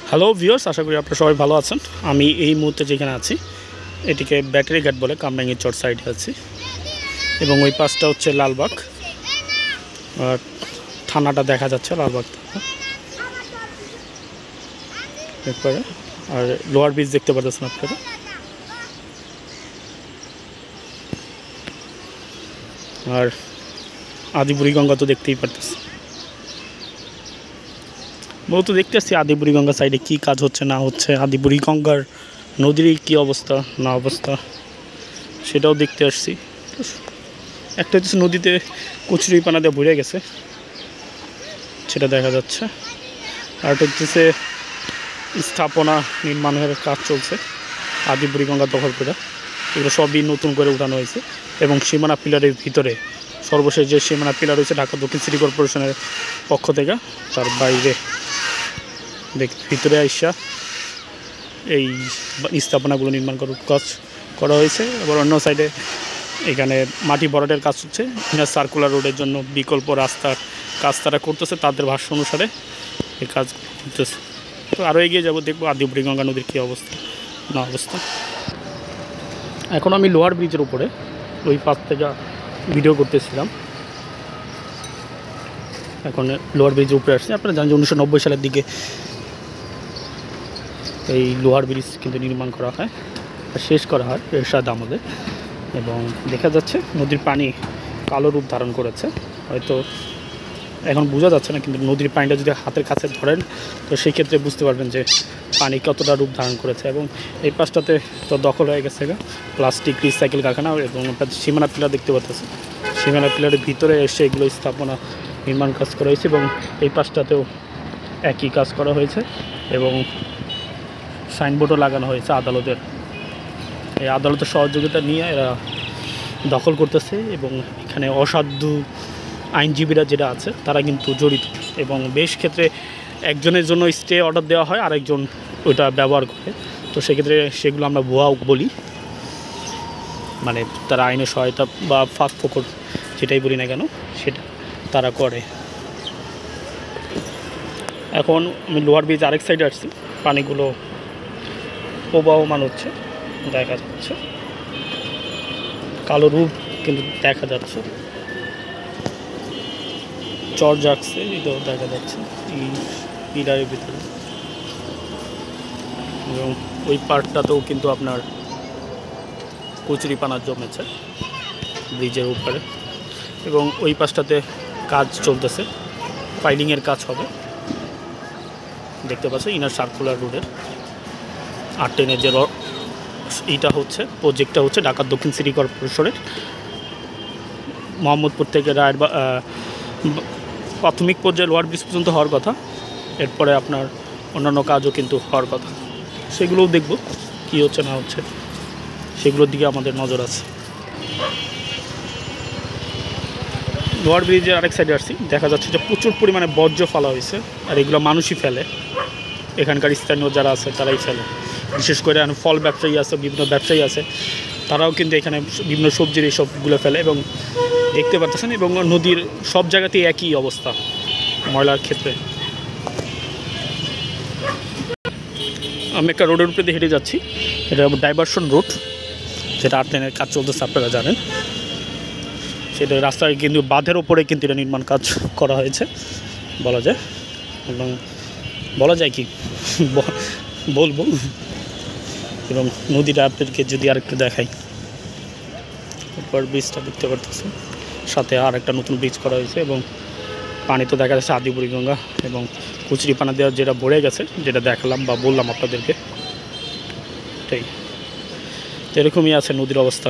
Hello viewers, আশা করি আপনারা সবাই ভালো আছেন। আমি এই মুহূর্তে যেখানে আছি এটিকে ব্যাটারি ঘাট বলে, কামরাঙ্গীর চর সাইডে আছি এবং ওই পাশটা হচ্ছে লালবাগ। আর থানাটা দেখা যাচ্ছে লালবাগ থানা। এরপরে আর লোয়ার ব্রিজ দেখতে পাচ্ছেন আপনারা। আর আদিবুড়িগঙ্গা তো দেখতেই পারতেছি। মূলত দেখতে আসছি আদিবুড়িগঙ্গা সাইডে কী কাজ হচ্ছে না হচ্ছে, আদিবুড়িগঙ্গার নদীর কী অবস্থা না অবস্থা সেটাও দেখতে আসছি। একটা হচ্ছে নদীতে কচুরিপানা দিয়ে ভরে গেছে, সেটা দেখা যাচ্ছে। আর একটা হচ্ছে স্থাপনা নির্মাণের কাজ চলছে আদিবুড়িগঙ্গা দখল করে। এগুলো সবই নতুন করে উঠানো হয়েছে এবং সীমানা পিলারের ভিতরে সর্বশেষ যে সীমানা পিলার রয়েছে ঢাকা দক্ষিণ সিটি কর্পোরেশনের পক্ষ থেকে, তার বাইরে ভিতরে আইসা এই স্থাপনাগুলো নির্মাণ করার কাজ করা হয়েছে। আবার অন্য সাইডে এখানে মাটি ভরাটের কাজ হচ্ছে। ইনার সার্কুলার রোডের জন্য বিকল্প রাস্তার কাজ তারা করতেছে, তাদের ভাষ্য অনুসারে এই কাজ করতেছে। তো আরও এগিয়ে যাবো, দেখবো আদিবুড়িগঙ্গা নদীর কী অবস্থা না অবস্থা। এখন আমি লোহার ব্রিজের উপরে ওই পাশ থেকে ভিডিও করতেছিলাম। এখন লোহার ব্রিজের উপরে আসছি। আপনারা জানেন যে 1990 সালের দিকে এই লোহার ব্রিজ কিন্তু নির্মাণ করা হয়, শেষ করা হয় এরশাদ আমলে। এবং দেখা যাচ্ছে নদীর পানি কালো রূপ ধারণ করেছে। হয়তো এখন বোঝা যাচ্ছে না, কিন্তু নদীর পানিটা যদি হাতের কাছে ধরেন তো সেই ক্ষেত্রে বুঝতে পারবেন যে পানি কতটা রূপ ধারণ করেছে। এবং এই পাশটাতে তো দখল হয়ে গেছে প্লাস্টিক রিসাইকেল কারখানা এবং সীমানা পিলার দেখতে পাচ্ছেন। সীমানা পিলারের ভিতরে এসে এগুলো স্থাপনা নির্মাণ কাজ করা হয়েছে এবং এই পাশটাতেও একই কাজ করা হয়েছে এবং সাইনবোর্ডও লাগানো হয়েছে আদালতের। এই আদালতের সহযোগিতা নিয়ে এরা দখল করতেছে এবং এখানে অসাধু আইনজীবীরা যেটা আছে তারা কিন্তু জড়িত এবং বেশ ক্ষেত্রে একজনের জন্য স্টে অর্ডার দেওয়া হয়, আরেকজন ওইটা ব্যবহার করে। তো সেক্ষেত্রে সেগুলো আমরা ভুয়া বলি, মানে তারা আইনের সহায়তা বা ফাঁক ফোকর যেটাই বলি না কেন সেটা তারা করে। এখন আমি লোহার ব্রিজ আরেক সাইডে আসছি, পানিগুলো প্রবাহমান হচ্ছে, দেখা যাচ্ছে কালো রূপ কিন্তু দেখা যাচ্ছে, চর জাগছে এটাও দেখা যাচ্ছে এই পিলারের ভিতরে। এবং ওই পার্টটাতেও কিন্তু আপনার কচুরিপানা জমেছে ব্রিজের উপরে এবং ওই পাশটাতে কাজ চলতেছে, ফাইলিংয়ের কাজ হবে দেখতে পাচ্ছ। ইনার সার্কুলার রোডের 8 যে এইটা হচ্ছে প্রজেক্টটা হচ্ছে ঢাকা দক্ষিণ সিটি কর্পোরেশনের মোহাম্মদপুর থেকে রায়ের প্রাথমিক পর্যায়ে লোয়ার ব্রিজ পর্যন্ত হওয়ার কথা। এরপরে আপনার অন্যান্য কাজও কিন্তু হওয়ার কথা, সেগুলোও দেখব কী হচ্ছে না হচ্ছে, সেগুলোর দিকে আমাদের নজর আছে। লোয়ার ব্রিজের আরেক সাইডে আসছি, দেখা যাচ্ছে যে প্রচুর পরিমাণে বর্জ্য ফেলা হয়েছে আর এগুলো মানুষই ফেলে, এখানকার স্থানীয় যারা আছে তারাই ফেলে। বিশেষ করে ফল ব্যবসায়ী আছে, বিভিন্ন ব্যবসায়ী আছে, তারাও কিন্তু এখানে বিভিন্ন সবজির এইসবগুলো ফেলে এবং দেখতে পাচ্ছেন। এবং নদীর সব জায়গাতেই একই অবস্থা ময়লার ক্ষেত্রে। আমি একটা রোডের উপরে দিয়ে হেঁটে যাচ্ছি, এটা ডাইভারশন রোড, যেটা 8 লেনের কাজ চলতেছে আপনারা জানেন। সেটা রাস্তায় কিন্তু বাঁধের ওপরে কিন্তু এটা নির্মাণ কাজ করা হয়েছে বলা যায়। এবং বলা যায় কি বলবো, এবং নদীটা আপনাদেরকে যদি আরেকটু দেখাই, এরপর ব্রিজটা দেখতে পারতেছেন, সাথে আর একটা নতুন ব্রিজ করা হয়েছে এবং পানি তো দেখা যাচ্ছে আদিবুড়িগঙ্গা এবং কচুরিপানা দেওয়া যেটা ভরে গেছে, যেটা দেখালাম বা বললাম আপনাদেরকে, এটাই তো এরকমই আছে নদীর অবস্থা।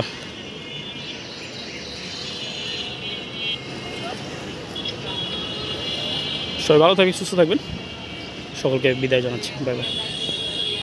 সবাই ভালো থাকবেন, সুস্থ থাকবেন, সকলকে বিদায় জানাচ্ছি, বাই বাই।